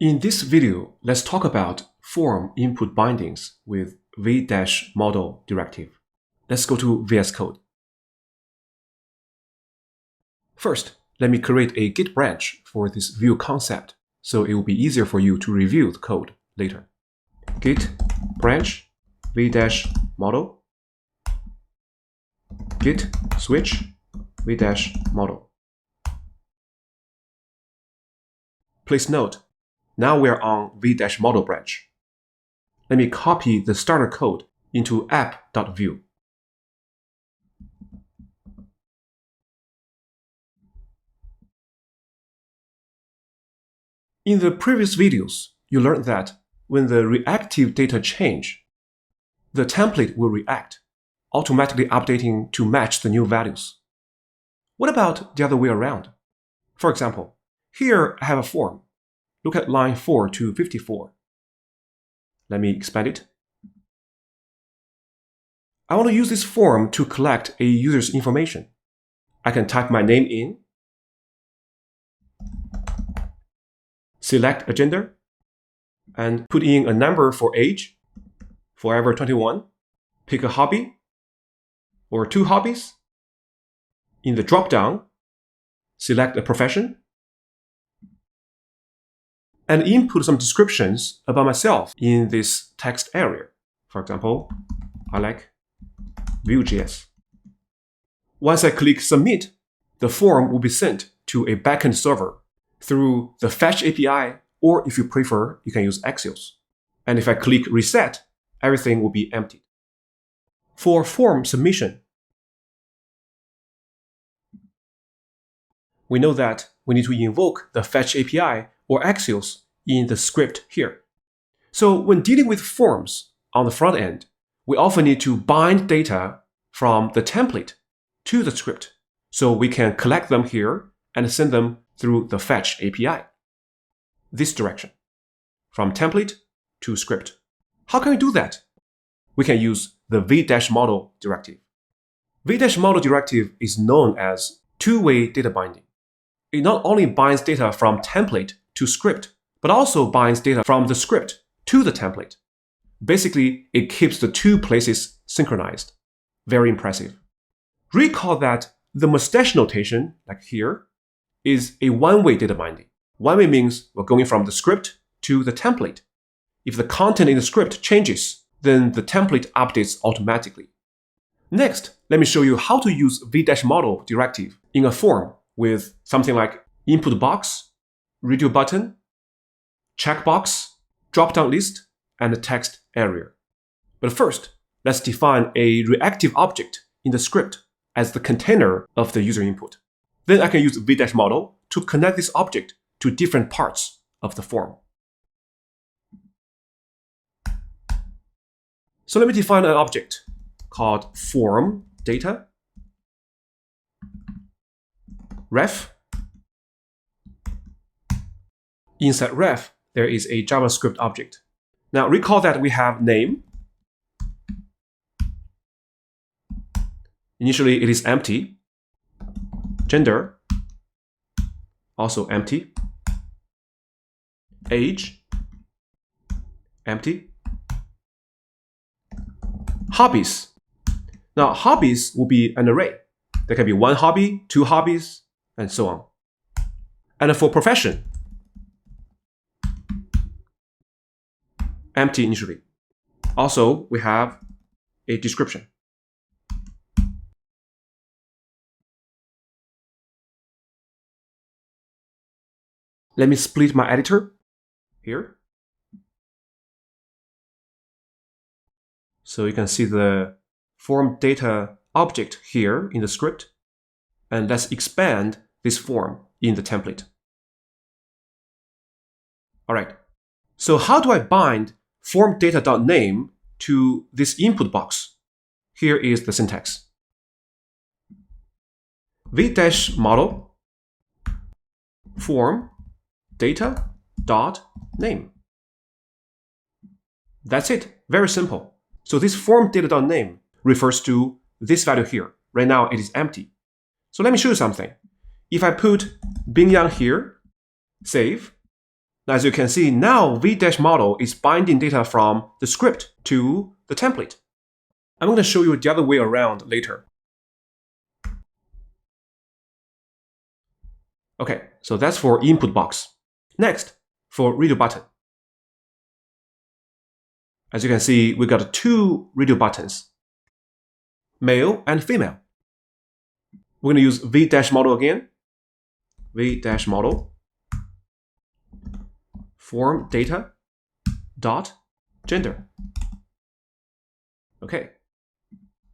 In this video, let's talk about form input bindings with v-model directive. Let's go to VS Code. First, let me create a Git branch for this view concept, so it will be easier for you to review the code later. Git branch v-model git switch v-model. Please note, now we are on v-model branch. Let me copy the starter code into app.view. In the previous videos, you learned that when the reactive data change, the template will react, automatically updating to match the new values. What about the other way around? For example, here I have a form. Look at line 4 to 54. Let me expand it. I want to use this form to collect a user's information. I can type my name in, select a gender, and put in a number for age, forever 21, pick a hobby or 2 hobbies. In the drop-down, select a profession, and input some descriptions about myself in this text area. For example, I like Vue.js. Once I click Submit, the form will be sent to a backend server through the Fetch API, or if you prefer, you can use Axios. And if I click Reset, everything will be emptied. For form submission, we know that we need to invoke the Fetch API or Axios in the script here. So when dealing with forms on the front end, we often need to bind data from the template to the script, so we can collect them here and send them through the Fetch API. This direction, from template to script. How can we do that? We can use the v-model directive. V-model directive is known as two-way data binding. It not only binds data from template to script, but also binds data from the script to the template. Basically, it keeps the two places synchronized. Very impressive. Recall that the mustache notation, like here, is a one-way data binding. One-way means we're going from the script to the template. If the content in the script changes, then the template updates automatically. Next, let me show you how to use v-model directive in a form with something like input box, radio button, checkbox, drop-down list, and a text area. But first, let's define a reactive object in the script as the container of the user input. Then I can use v-model to connect this object to different parts of the form. So let me define an object called form data ref. Inside ref, there is a JavaScript object. Now recall that we have name. Initially, it is empty. Gender, also empty. Age, empty. Hobbies. Now, hobbies will be an array. There can be 1 hobby, 2 hobbies, and so on. And for profession, empty initially. Also, we have a description. Let me split my editor here. So you can see the form data object here in the script. And let's expand this form in the template. All right. So how do I bind form data.name to this input box? Here is the syntax. v-model form data.name. That's it. Very simple. So this form data.name refers to this value here. Right now it is empty. So let me show you something. If I put Bingyang here, save, Now, as you can see, now v-model is binding data from the script to the template. I'm going to show you the other way around later. Okay, so that's for input box. Next, for radio button. As you can see, we got two radio buttons, male and female. We're going to use v-model again. v-model form data dot gender. Okay,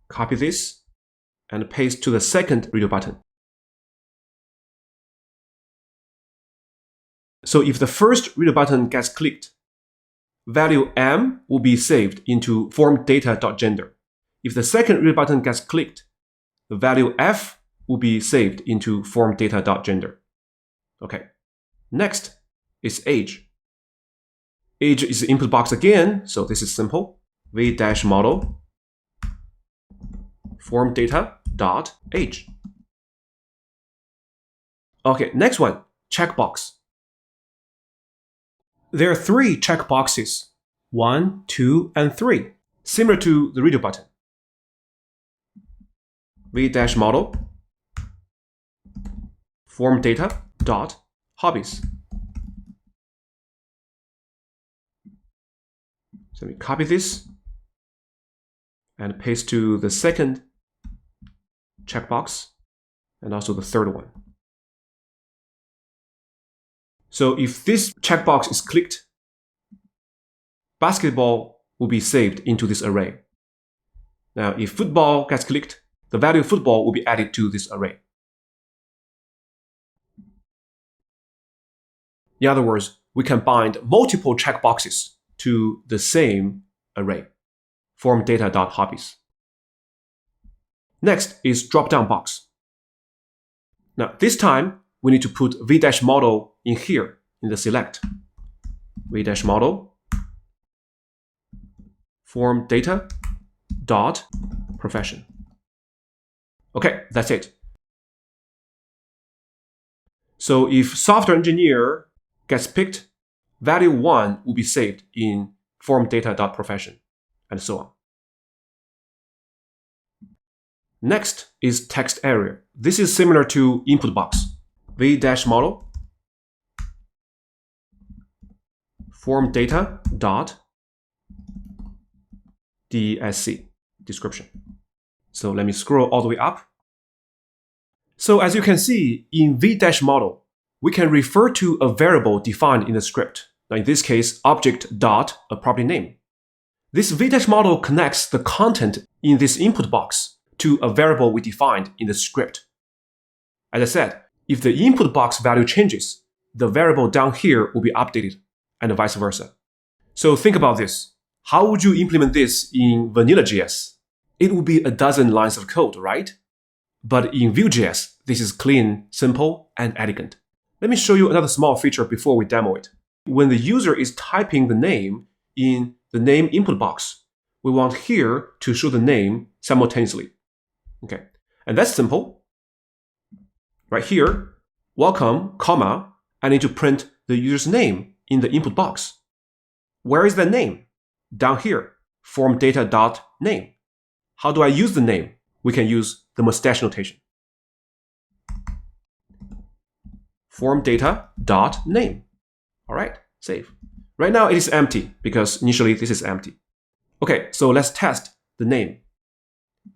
copy this and paste to the second radio button. So if the first radio button gets clicked, value M will be saved into form data.gender. If the second radio button gets clicked, the value F will be saved into form data.gender. Okay. Next is age. Age is the input box again, so this is simple. v-model form data.age. Okay, next one, checkbox. There are three checkboxes, 1, 2, and 3, similar to the radio button. v-model form data.hobbies. So we copy this and paste to the second checkbox and also the third one. So if this checkbox is clicked, basketball will be saved into this array. Now, if football gets clicked, the value of football will be added to this array. In other words, we can bind multiple checkboxes to the same array, form data.hobbies. Next is drop-down box. Now, this time, we need to put v-model in here in the select. v-model form data.profession. Okay, that's it. So if software engineer gets picked, value 1 will be saved in form data.profession, and so on. Next is text area. This is similar to input box. v-model form data.dsc, description. So let me scroll all the way up. So as you can see, in v-model, we can refer to a variable defined in the script. Now in this case, object dot a property name. This v-model connects the content in this input box to a variable we defined in the script. As I said, if the input box value changes, the variable down here will be updated, and vice versa. So think about this. How would you implement this in Vanilla.js? It would be a dozen lines of code, right? But in Vue.js, this is clean, simple, and elegant. Let me show you another small feature before we demo it. When the user is typing the name in the name input box, we want here to show the name simultaneously. Okay, and that's simple. Right here, welcome, comma, I need to print the user's name in the input box. Where is that name? Down here, form data.name. How do I use the name? We can use the mustache notation. Form data.name. All right, save. Right now it is empty because initially this is empty. Okay, so let's test the name.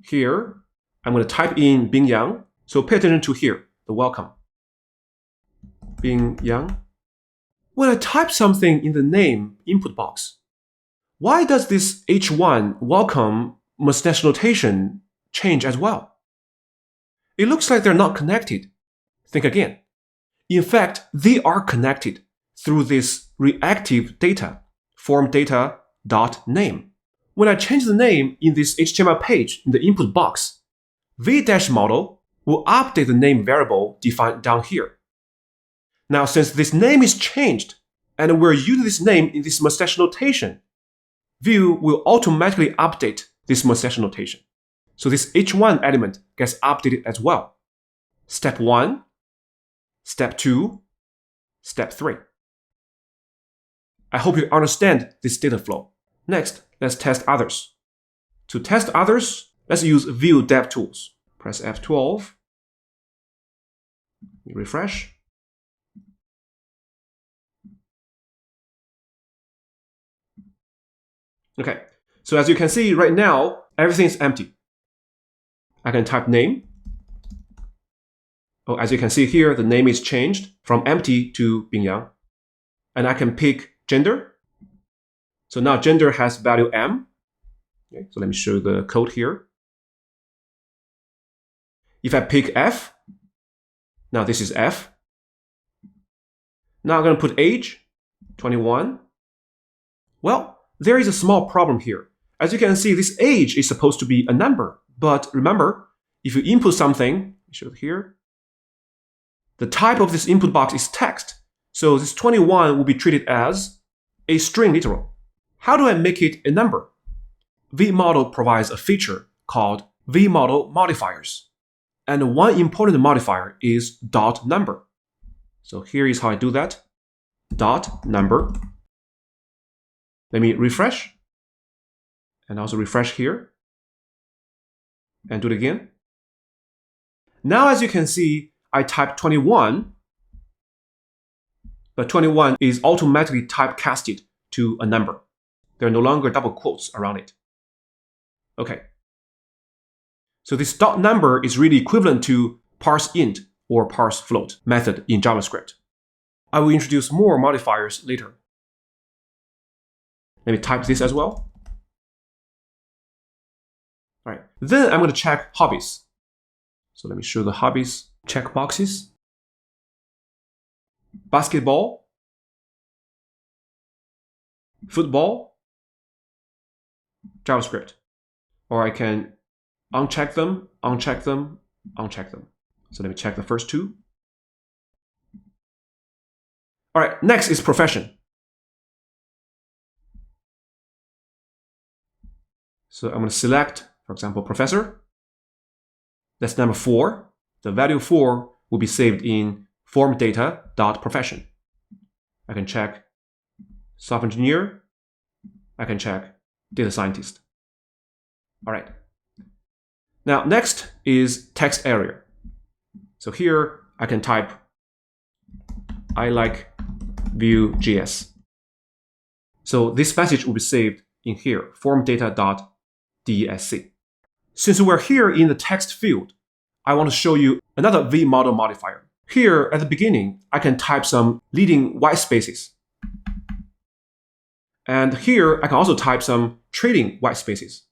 Here, I'm going to type in Bing Yang. So pay attention to here, the welcome. Bing Yang. When I type something in the name input box, why does this H1 welcome mustache notation change as well? It looks like they're not connected. Think again. In fact, they are connected through this reactive data, form data.name. When I change the name in this HTML page in the input box, v-model will update the name variable defined down here. Now, since this name is changed, and we're using this name in this mustache notation, Vue will automatically update this mustache notation. So this H1 element gets updated as well. Step 1, Step 2, Step 3. I hope you understand this data flow. Next, let's test others. To test others, let's use View DevTools. Press F12. Refresh. Okay, so as you can see right now, everything is empty. I can type name. Oh, as you can see here, the name is changed from empty to Bingyang. And I can pick gender. So now gender has value M. Okay, so let me show you the code here. If I pick F, now this is F. Now I'm going to put age, 21. Well, there is a small problem here. As you can see, this age is supposed to be a number. But remember, if you input something, let me show it here, the type of this input box is text. So this 21 will be treated as a string literal. How do I make it a number? vModel provides a feature called vModel modifiers. And one important modifier is .number. So here is how I do that. .number. Let me refresh. And also refresh here. And do it again. Now, as you can see, I type 21. But 21 is automatically typecasted to a number. There are no longer double quotes around it. Okay. So this .number is really equivalent to parseInt or parseFloat method in JavaScript. I will introduce more modifiers later. Let me type this as well. All right. Then I'm going to check hobbies. So let me show the hobbies checkboxes. Basketball, football, JavaScript. Or I can uncheck them, uncheck them, uncheck them. So let me check the first two. All right, next is profession. So I'm going to select, for example, professor. That's number 4. The value 4 will be saved in formData.profession. I can check software engineer. I can check data scientist. All right. Now, next is text area. So here I can type, I like Vue.js. So this message will be saved in here, formData.dsc. Since we're here in the text field, I want to show you another vModel modifier. Here at the beginning, I can type some leading white spaces. And here I can also type some trailing white spaces.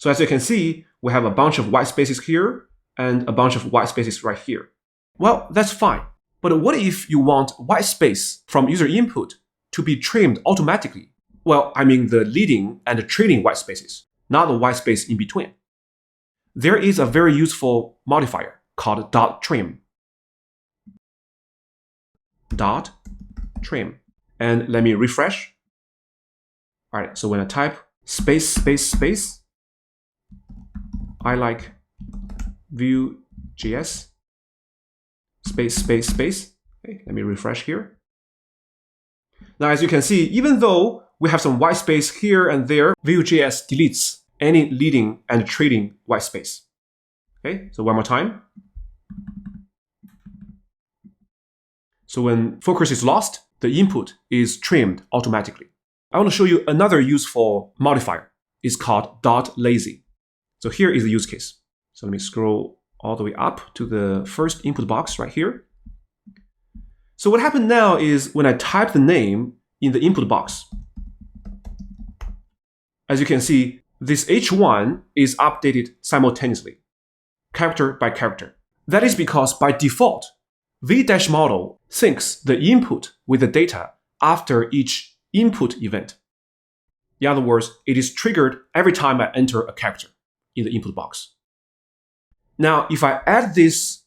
So as you can see, we have a bunch of white spaces here and a bunch of white spaces right here. Well, that's fine. But what if you want white space from user input to be trimmed automatically? Well, I mean the leading and the trailing white spaces, not the white space in between. There is a very useful modifier called .trim. .trim. And let me refresh. All right, so when I type space, space, space, I like Vue.js, space, space, space. Okay, let me refresh here. Now, as you can see, even though we have some white space here and there, Vue.js deletes any leading and trailing white space. Okay, so one more time. So when focus is lost, the input is trimmed automatically. I want to show you another useful modifier. It's called .lazy. So here is the use case. So let me scroll all the way up to the first input box right here. So what happened now is when I type the name in the input box, as you can see, this H1 is updated simultaneously, character by character. That is because by default, vModel syncs the input with the data after each input event. In other words, it is triggered every time I enter a character in the input box. Now, if I add this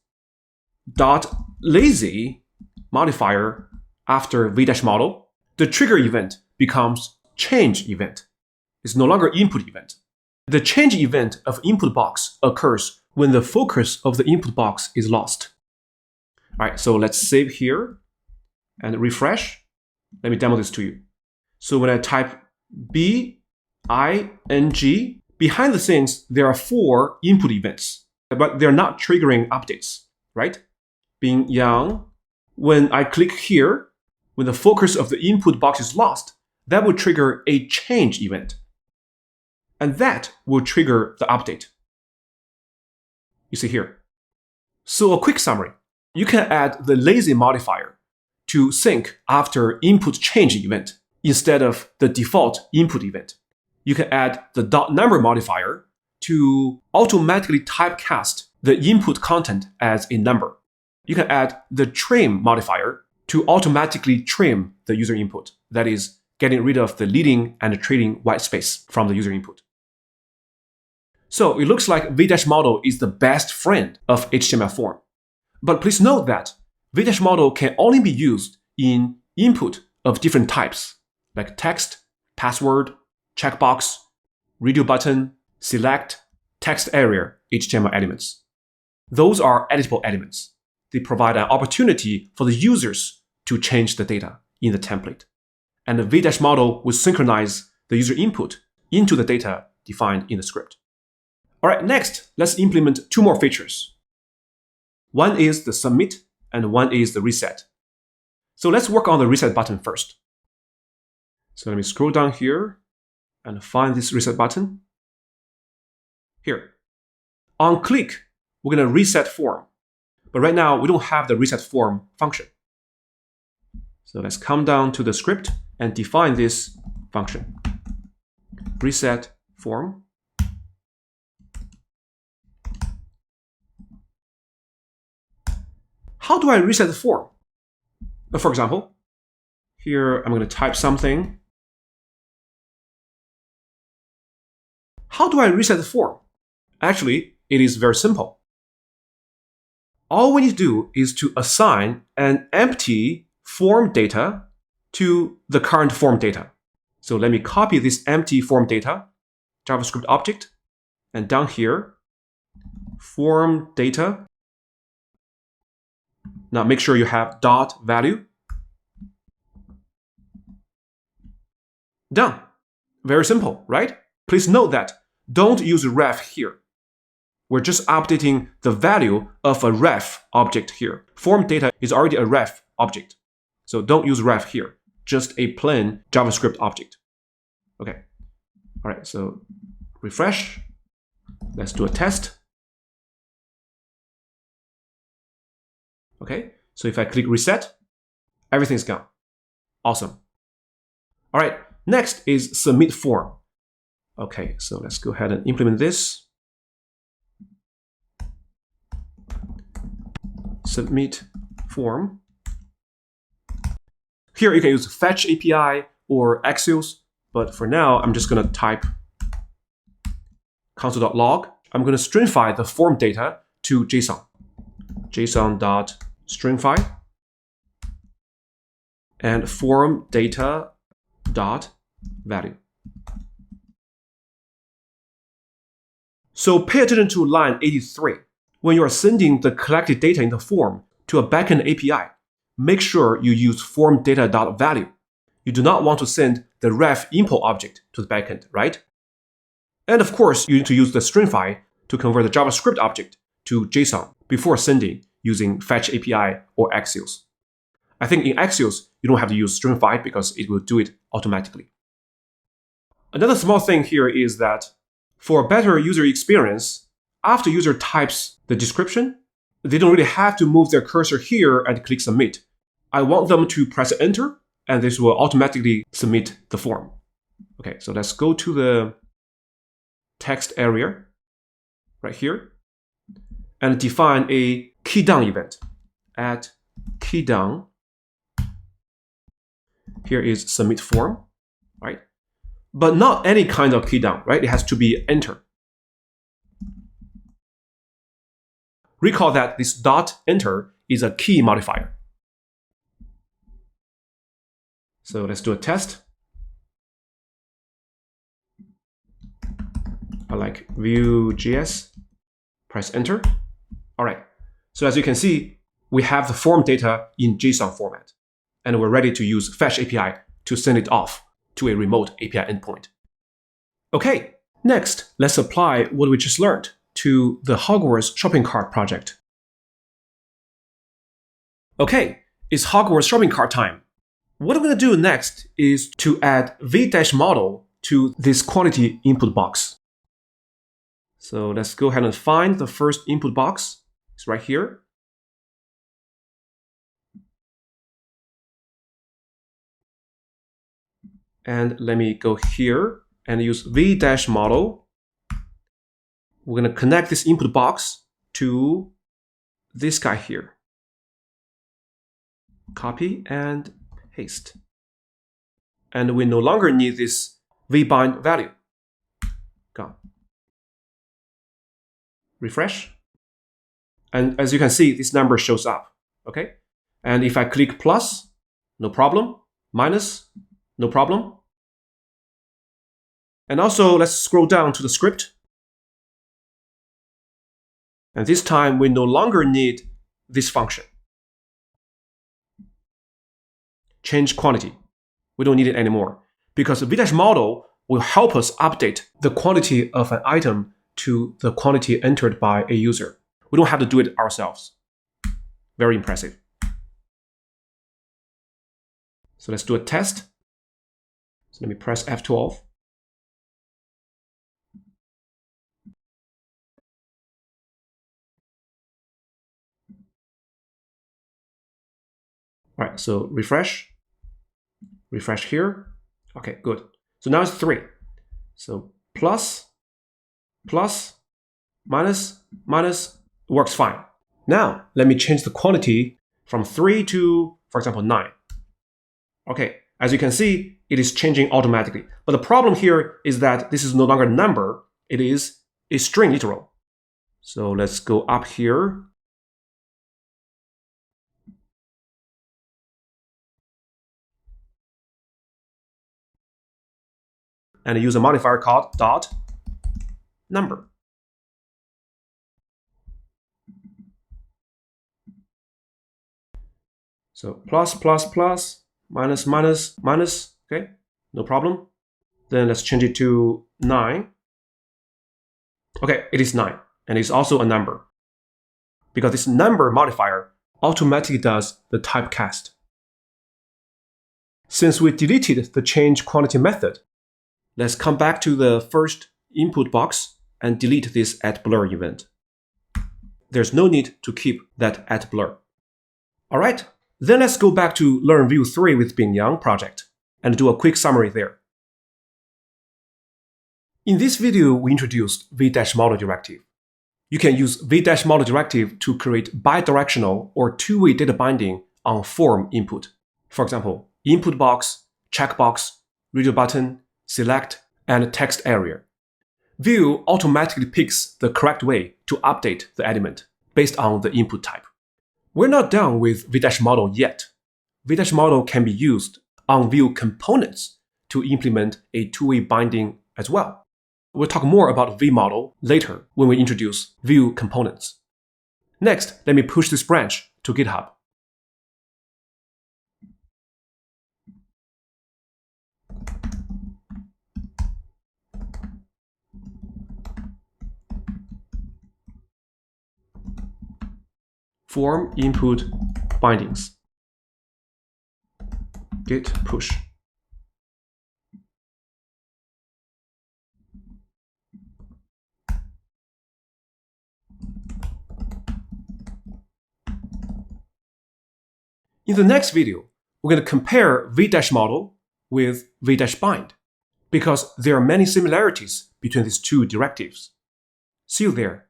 .lazy modifier after vModel, the trigger event becomes change event. It's no longer input event. The change event of input box occurs when the focus of the input box is lost. All right, so let's save here and refresh. Let me demo this to you. So when I type BING, behind the scenes, there are 4 input events, but they're not triggering updates, right? Being young, when I click here, when the focus of the input box is lost, that will trigger a change event. And that will trigger the update. You see here. So a quick summary. You can add the lazy modifier to sync after input change event instead of the default input event. You can add the .number modifier to automatically typecast the input content as a number. You can add the trim modifier to automatically trim the user input. That is, getting rid of the leading and trailing white space from the user input. So it looks like V-model is the best friend of HTML form. But please note that V-model can only be used in input of different types, like text, password, checkbox, radio button, select, text area HTML elements. Those are editable elements. They provide an opportunity for the users to change the data in the template. And the V-model will synchronize the user input into the data defined in the script. All right, next, let's implement 2 more features. One is the submit and one is the reset. So let's work on the reset button first. So let me scroll down here and find this reset button. Here. On click, we're going to reset form. But right now, we don't have the reset form function. So let's come down to the script and define this function. Reset form. How do I reset the form? For example, here I'm going to type something. How do I reset the form? Actually, it is very simple. All we need to do is to assign an empty form data to the current form data. So let me copy this empty form data, JavaScript object, and down here, form data. Now make sure you have dot value. Done. Very simple, right? Please note that don't use ref here. We're just updating the value of a ref object here. Form data is already a ref object. So don't use ref here, just a plain JavaScript object. Okay. All right, so refresh. Let's do a test. Okay, so if I click reset, everything's gone. Awesome. All right, next is submit form. Okay, so let's go ahead and implement this. Submit form. Here you can use fetch API or Axios, but for now, I'm just going to type console.log. I'm going to stringify the form data to JSON. JSON.stringify and form data dot value. So pay attention to line 83. When you are sending the collected data in the form to a backend API, make sure you use form data dot value. You do not want to send the ref import object to the backend, right? And of course, you need to use the stringify to convert the JavaScript object to JSON before sending using fetch API or Axios. I think in Axios, you don't have to use stringify because it will do it automatically. Another small thing here is that for a better user experience, after user types the description, they don't really have to move their cursor here and click submit. I want them to press enter, and this will automatically submit the form. Okay, so let's go to the text area right here and define a keydown event. Add keydown. Here is submit form, right? But not any kind of keydown, right? It has to be enter. Recall that this dot enter is a key modifier. So let's do a test. I like Vue.js. Press enter. All right. So as you can see, we have the form data in JSON format. and we're ready to use Fetch API to send it off to a remote API endpoint. Okay, next, let's apply what we just learned to the Hogwarts shopping cart project. Okay, it's Hogwarts shopping cart time. What I'm going to do next is to add v-model to this quantity input box. So let's go ahead and find the first input box. It's right here. And let me go here and use v-model. We're going to connect this input box to this guy here. Copy and paste. And we no longer need this vbind value. Gone. Refresh. And as you can see, this number shows up. Okay. And if I click plus, no problem. Minus, no problem. And also, let's scroll down to the script. And this time, we no longer need this function. Change quantity. We don't need it anymore because the v-model will help us update the quantity of an item to the quantity entered by a user. We don't have to do it ourselves. Very impressive. So let's do a test. So let me press F12. All right, so refresh here. Okay, good. So now it's 3. So plus, minus, works fine. Now, let me change the quantity from 3 to, for example, 9. Okay, as you can see, it is changing automatically. But the problem here is that this is no longer a number, it is a string literal. So let's go up here. And use a modifier called .number. So plus, minus, okay, no problem. Then let's change it to 9. Okay, it is 9, and it's also a number. Because this number modifier automatically does the typecast. Since we deleted the change quantity method, let's come back to the first input box and delete this @blur event. There's no need to keep that @blur. All right, then let's go back to Learn Vue 3 with Bingyang project and do a quick summary there. In this video, we introduced v-model directive. You can use v-model directive to create bidirectional or two-way data binding on form input. For example, input box, checkbox, radio button, select, and text area. Vue automatically picks the correct way to update the element based on the input type. We're not done with v-model yet. v-model can be used on Vue components to implement a two-way binding as well. We'll talk more about v-model later when we introduce Vue components. Next, let me push this branch to GitHub. Form input bindings. Git push. In the next video, we're going to compare v-model with v-bind because there are many similarities between these two directives. See you there.